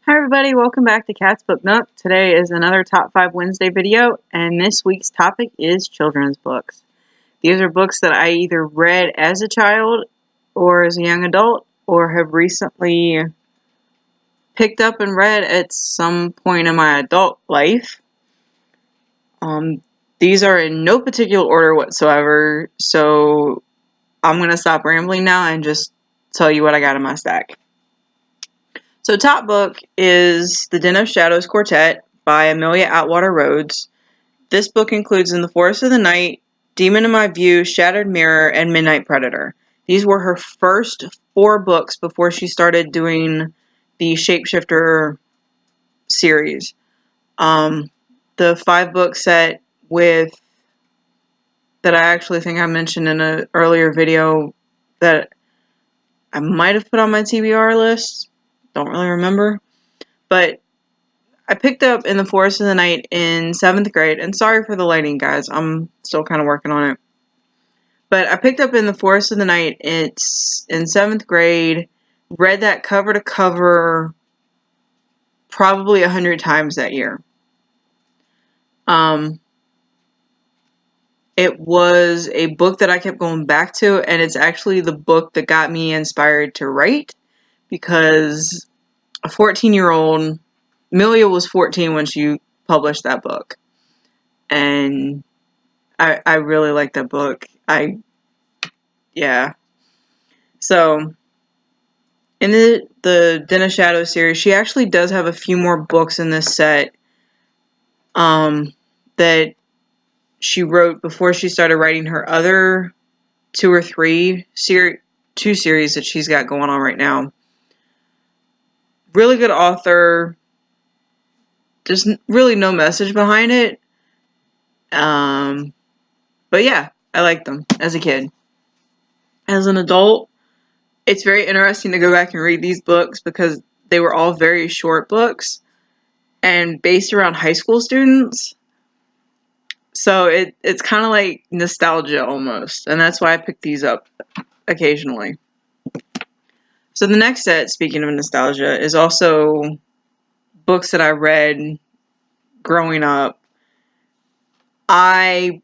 Hi everybody, welcome back to Cat's Book Nook. Today is another Top 5 Wednesday video, and this week's topic is children's books. These are books that I either read as a child or as a young adult, or have recently picked up and read at some point in my adult life. These are in no particular order whatsoever, so I'm going to stop rambling now and just tell you what I got in my stack. So top book is The Din of Shadows Quartet by Amelia Atwater Rhodes. This book includes In the Forest of the Night, Demon in My View, Shattered Mirror, and Midnight Predator. These were her first 4 books before she started doing the Shapeshifter series. The 5-book set that I actually think I mentioned in an earlier video that I might have put on my TBR list. Don't really remember. But I picked up In the Forest of the Night in 7th grade. And sorry for the lighting, guys. I'm still kind of working on it. But I picked up In the Forest of the Night. It's in 7th grade. Read that cover to cover probably 100 times that year. It was a book that I kept going back to. And it's actually the book that got me inspired to write. Because a 14-year-old... Amelia was 14 when she published that book. And I really like that book. Yeah. So, in the Den of Shadows series, she actually does have a few more books in this set that she wrote before she started writing her other 2 or 3 series that she's got going on right now. Really good author. There's really no message behind it. But yeah, I liked them as a kid. As an adult, it's very interesting to go back and read these books because they were all very short books and based around high school students. So it's kind of like nostalgia almost. And that's why I pick these up occasionally. So the next set, speaking of nostalgia, is also books that I read growing up. I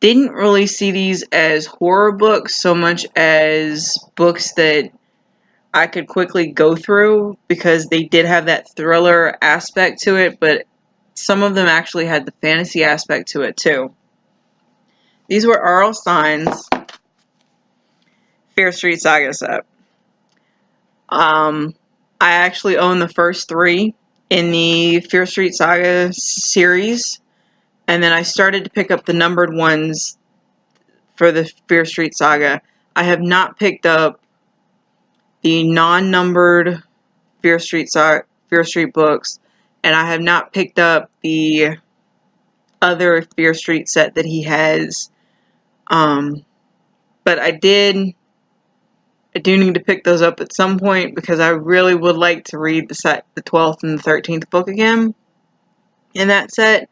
didn't really see these as horror books so much as books that I could quickly go through because they did have that thriller aspect to it, but some of them actually had the fantasy aspect to it too. These were R.L. Stine's Fear Street Saga set. I actually own the first 3 in the Fear Street Saga series, and then I started to pick up the numbered ones for the Fear Street Saga. I have not picked up the non-numbered Fear Street books, and I have not picked up the other Fear Street set that he has. But I do need to pick those up at some point because I really would like to read the 12th and the 13th book again in that set,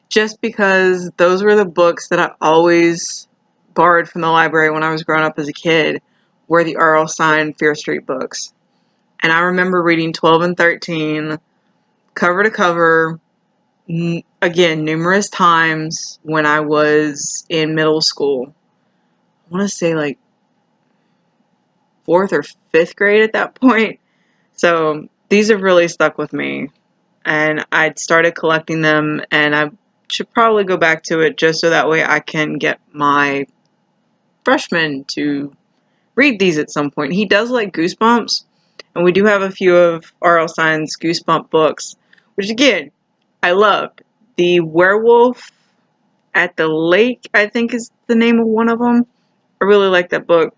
just because those were the books that I always borrowed from the library when I was growing up as a kid, were the R.L. Stine Fear Street books. And I remember reading 12 and 13 cover to cover, again, numerous times when I was in middle school. I want to say like 4th or 5th grade at that point. So these have really stuck with me. And I'd started collecting them, and I should probably go back to it just so that way I can get my freshman to read these at some point. He does like Goosebumps, and we do have a few of R.L. Stine's Goosebump books, which again, I loved. The Werewolf at the Lake, I think is the name of one of them. I really like that book.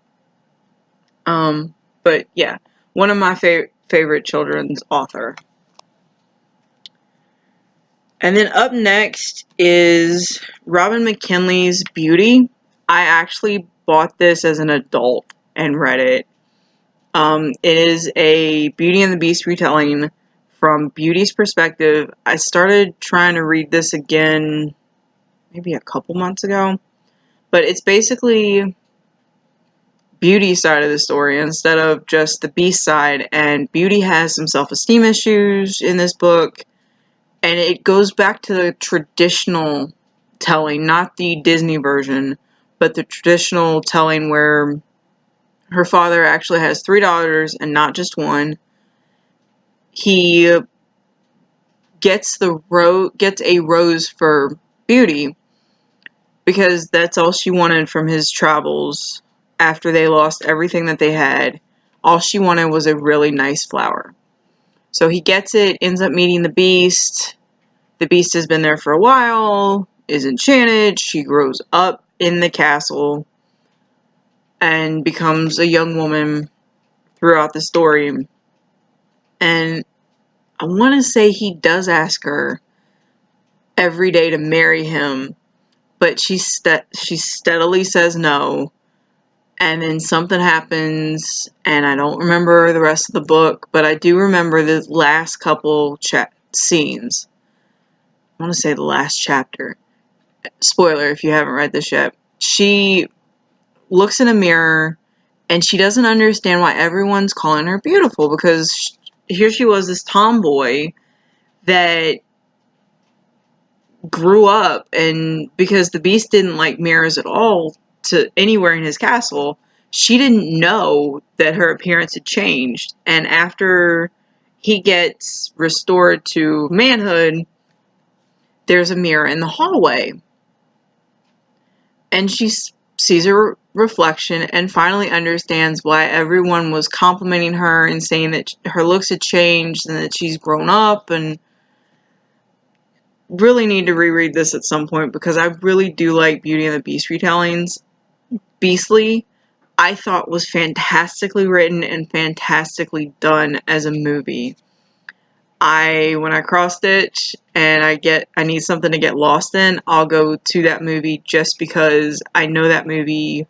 But yeah, one of my favorite children's author. And then up next is Robin McKinley's Beauty. I actually bought this as an adult and read it. It is a Beauty and the Beast retelling from Beauty's perspective. I started trying to read this again maybe a couple months ago. But it's basically Beauty's side of the story instead of just the Beast side. And Beauty has some self-esteem issues in this book, and it goes back to the traditional telling, not the Disney version, but the traditional telling where her father actually has 3 daughters and not just one. He gets a rose for Beauty because that's all she wanted from his travels after they lost everything that they had. All she wanted was a really nice flower. So he gets it, ends up meeting the Beast. The Beast has been there for a while, is enchanted. She grows up in the castle and becomes a young woman throughout the story. And I want to say he does ask her every day to marry him, but she steadily says no. And then something happens, and I don't remember the rest of the book, but I do remember the last couple scenes. I want to say the last chapter. Spoiler if you haven't read this yet. She looks in a mirror, and she doesn't understand why everyone's calling her beautiful, because here she was, this tomboy that grew up, and because the Beast didn't like mirrors at all to anywhere in his castle, she didn't know that her appearance had changed. And after he gets restored to manhood, there's a mirror in the hallway, and she sees her reflection and finally understands why everyone was complimenting her and saying that her looks had changed and that she's grown up. And really need to reread this at some point because I really do like Beauty and the Beast retellings. Beastly, I thought, was fantastically written and fantastically done as a movie. When I cross-stitch and I need something to get lost in, I'll go to that movie just because I know that movie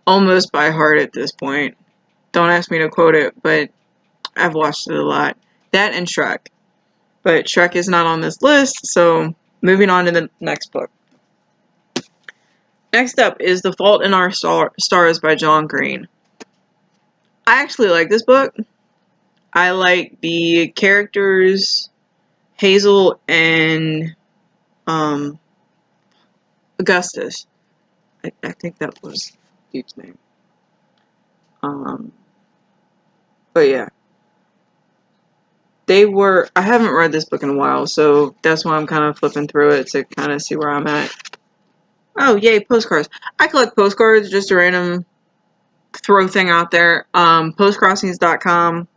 almost by heart at this point. Don't ask me to quote it, but I've watched it a lot. That and Shrek. But Shrek is not on this list, so moving on to the next book. Next up is The Fault in Our Stars by John Green. I actually like this book. I like the characters, Hazel and Augustus. I think that was the dude's name. But yeah. I haven't read this book in a while, so that's why I'm kind of flipping through it to kind of see where I'm at. Oh, yay, postcards. I collect postcards, just a random throw thing out there. Postcrossings.com,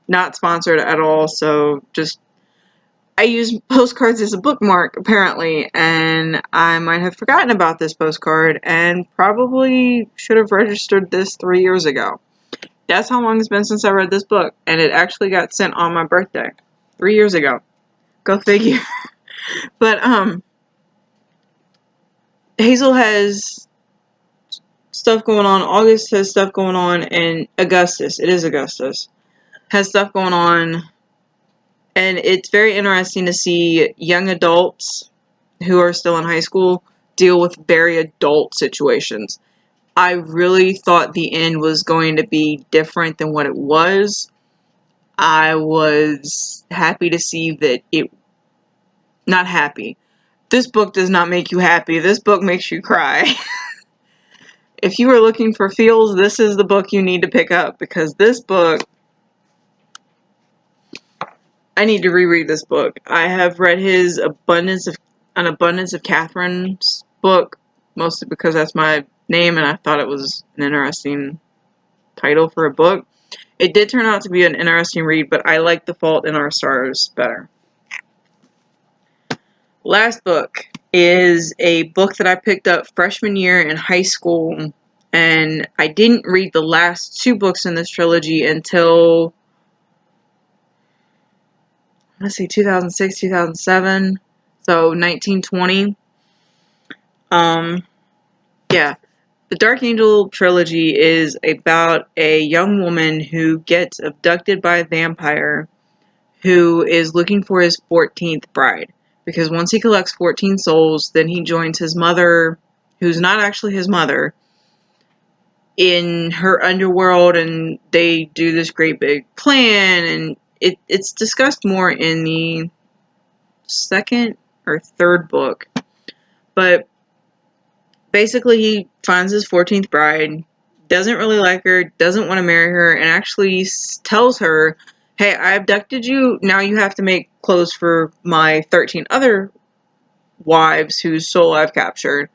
not sponsored at all, so I use postcards as a bookmark, apparently, and I might have forgotten about this postcard and probably should have registered this 3 years ago. That's how long it's been since I read this book, and it actually got sent on my birthday 3 years ago. Go figure. But Hazel has stuff going on, August has stuff going on, and Augustus, it is Augustus, has stuff going on, and it's very interesting to see young adults who are still in high school deal with very adult situations. I really thought the end was going to be different than what it was. I was happy to see that not happy. This book does not make you happy. This book makes you cry. If you are looking for feels, this is the book you need to pick up, because this book, I need to reread this book. I have read his Abundance of Catherine's book, mostly because that's my name and I thought it was an interesting title for a book. It did turn out to be an interesting read, but I like The Fault in Our Stars better. Last book is a book that I picked up freshman year in high school, and I didn't read the last 2 books in this trilogy until, let's see, 2006, 2007, so 1920. Yeah. The Darkangel trilogy is about a young woman who gets abducted by a vampire who is looking for his 14th bride. Because once he collects 14 souls, then he joins his mother, who's not actually his mother, in her underworld, and they do this great big plan, and it's discussed more in the second or third book. But basically, he finds his 14th bride, doesn't really like her, doesn't want to marry her, and actually tells her, hey, I abducted you, now you have to make clothes for my 13 other wives whose soul I've captured,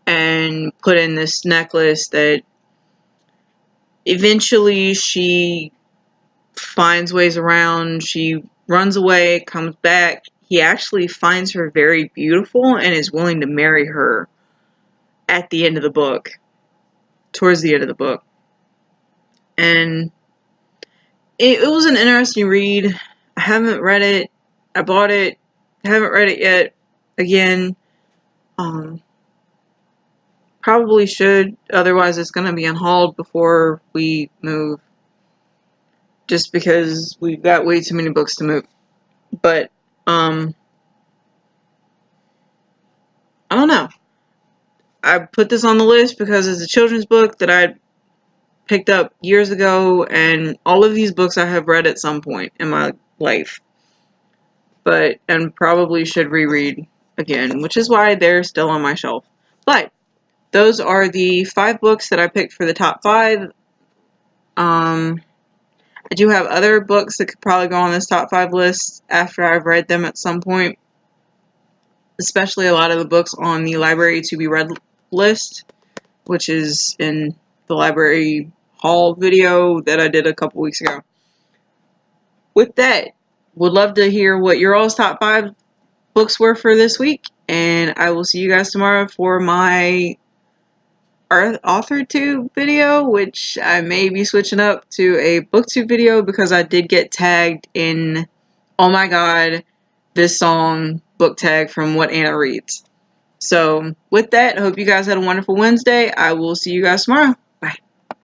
and put in this necklace that eventually she finds ways around. She runs away, comes back. He actually finds her very beautiful and is willing to marry her at the end of the book, towards the end of the book. And it was an interesting read. I haven't read it. I bought it. I haven't read it yet. Again, probably should. Otherwise, it's going to be unhauled before we move. Just because we've got way too many books to move. But, I don't know. I put this on the list because it's a children's book that I picked up years ago, and all of these books I have read at some point in my life. And probably should reread again, which is why they're still on my shelf. But those are the 5 books that I picked for the top 5. I do have other books that could probably go on this top 5 list after I've read them at some point. Especially a lot of the books on the library to be read list, which is in the library haul video that I did a couple weeks ago. With that, would love to hear what your all's top 5 books were for this week, and I will see you guys tomorrow for my AuthorTube video, which I may be switching up to a BookTube video because I did get tagged in, oh my god, this song book tag from What Anna Reads. So with that, I hope you guys had a wonderful Wednesday. I will see you guys tomorrow.